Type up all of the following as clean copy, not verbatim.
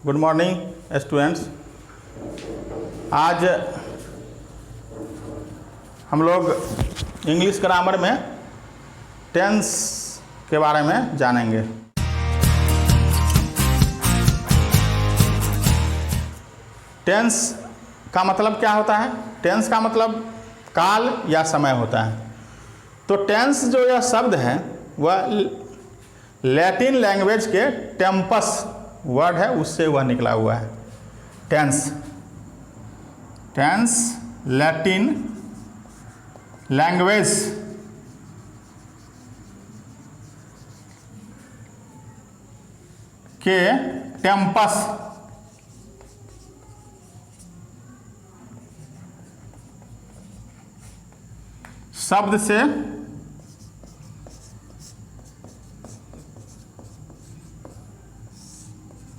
Good morning students. आज हम लोग इंग्लिश ग्रामर में टेंस के बारे में जानेंगे। टेंस का मतलब क्या होता है? टेंस का मतलब काल या समय होता है। तो टेंस जो यह शब्द है वह लैटिन लैंग्वेज के टेम्पस वर्ड है, उससे वह निकला हुआ है। टेंस टेंस लैटिन लैंग्वेज के टेम्पस शब्द से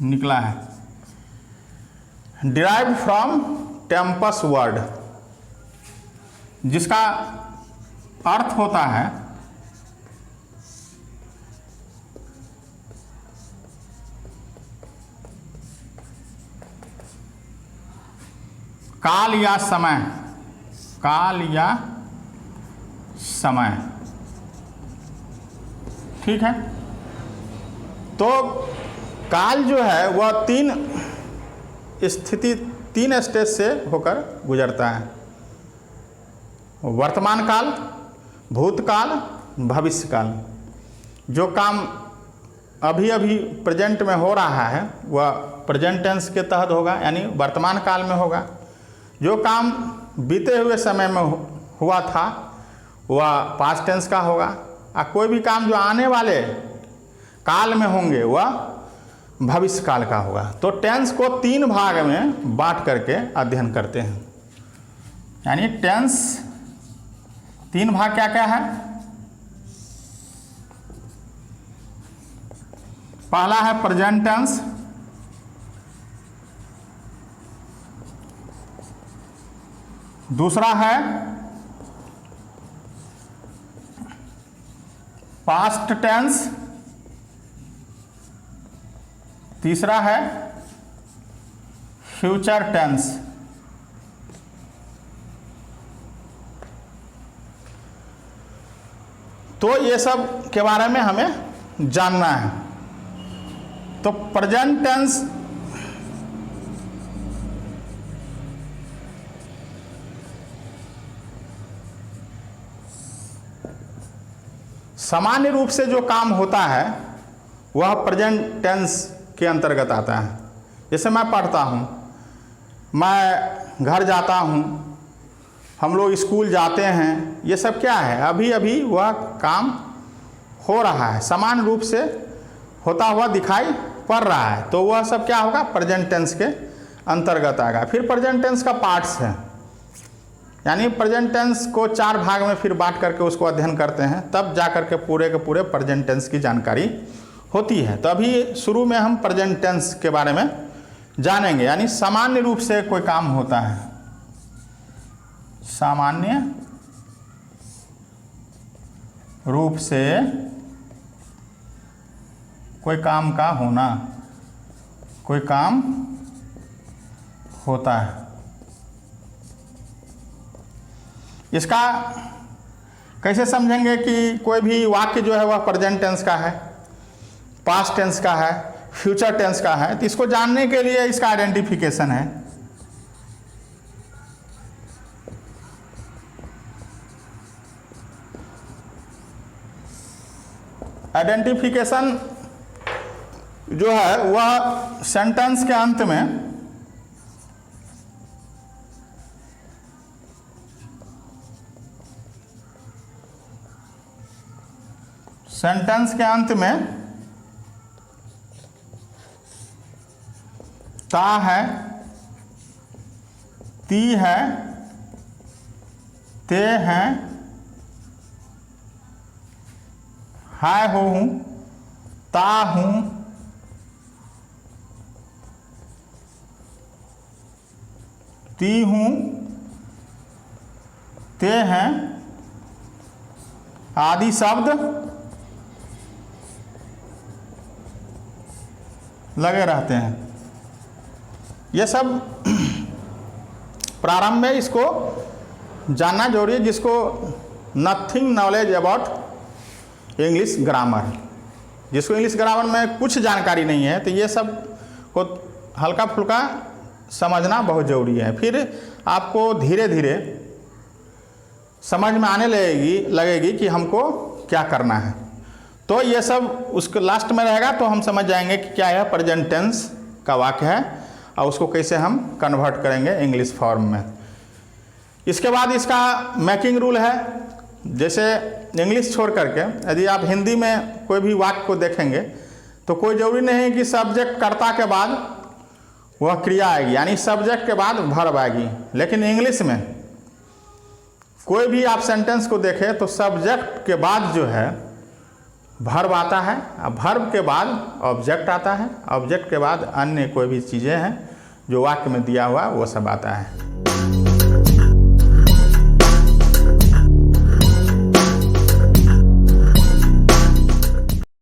निकला है। डिराइव्ड फ्रॉम टेम्पस वर्ड, जिसका अर्थ होता है काल या समय। काल या समय, ठीक है। तो काल जो है वह तीन स्टेज से होकर गुजरता है। वर्तमान काल, भूतकाल, भविष्यकाल। जो काम अभी अभी प्रेजेंट में हो रहा है वह प्रेजेंट टेंस के तहत होगा, यानी वर्तमान काल में होगा। जो काम बीते हुए समय में हुआ था वह पास्ट टेंस का होगा, और कोई भी काम जो आने वाले काल में होंगे वह भविष्य काल का होगा। तो टेंस को तीन भाग में बांट करके अध्ययन करते हैं। यानी टेंस तीन भाग क्या क्या है? पहला है प्रेजेंट टेंस, दूसरा है पास्ट टेंस, तीसरा है फ्यूचर टेंस। तो ये सब के बारे में हमें जानना है। तो प्रेजेंट टेंस सामान्य रूप से जो काम होता है वह प्रेजेंट टेंस के अंतर्गत आता है। जैसे मैं पढ़ता हूँ, मैं घर जाता हूँ, हम लोग स्कूल जाते हैं, ये सब क्या है? अभी अभी वह काम हो रहा है, समान रूप से होता हुआ दिखाई पड़ रहा है। तो वह सब क्या होगा? प्रेजेंट टेंस के अंतर्गत आएगा। फिर प्रेजेंट टेंस का पार्ट्स है, यानी प्रेजेंट टेंस को चार भाग में फिर बांट करके उसको अध्ययन करते हैं, तब जा करके पूरे के पूरे प्रेजेंट टेंस की जानकारी होती है। तो अभी शुरू में हम प्रेजेंट टेंस के बारे में जानेंगे। यानी सामान्य रूप से कोई काम होता है, सामान्य रूप से कोई काम का होना, कोई काम होता है। इसका कैसे समझेंगे कि कोई भी वाक्य जो है वह प्रेजेंट टेंस का है, पास्ट टेंस का है, फ्यूचर टेंस का है? तो इसको जानने के लिए इसका आइडेंटिफिकेशन है। आइडेंटिफिकेशन जो है वह सेंटेंस के अंत में ता है, ती है, ते हैं, हाय हो हूँ, ता हूँ, ती हूँ, ते हैं आदि शब्द लगे रहते हैं। ये सब प्रारंभ में इसको जानना जरूरी है, जिसको nothing knowledge about English grammar, जिसको इंग्लिश ग्रामर में कुछ जानकारी नहीं है, तो ये सब को हल्का फुल्का समझना बहुत ज़रूरी है। फिर आपको धीरे धीरे समझ में आने लगेगी कि हमको क्या करना है। तो ये सब उसके लास्ट में रहेगा, तो हम समझ जाएंगे कि क्या है प्रेजेंट टेंस का वाक्य है और उसको कैसे हम कन्वर्ट करेंगे इंग्लिश फॉर्म में। इसके बाद इसका मेकिंग रूल है। जैसे इंग्लिश छोड़ करके यदि आप हिंदी में कोई भी वाक्य को देखेंगे तो कोई ज़रूरी नहीं है कि सब्जेक्ट कर्ता के बाद वह क्रिया आएगी, यानी सब्जेक्ट के बाद वर्ब आएगी। लेकिन इंग्लिश में कोई भी आप सेंटेंस को देखें तो सब्जेक्ट के बाद जो है वर्ब आता है, और वर्ब के बाद ऑब्जेक्ट आता है, ऑब्जेक्ट के बाद अन्य कोई भी चीज़ें हैं जो वाक्य में दिया हुआ वो सब आता है।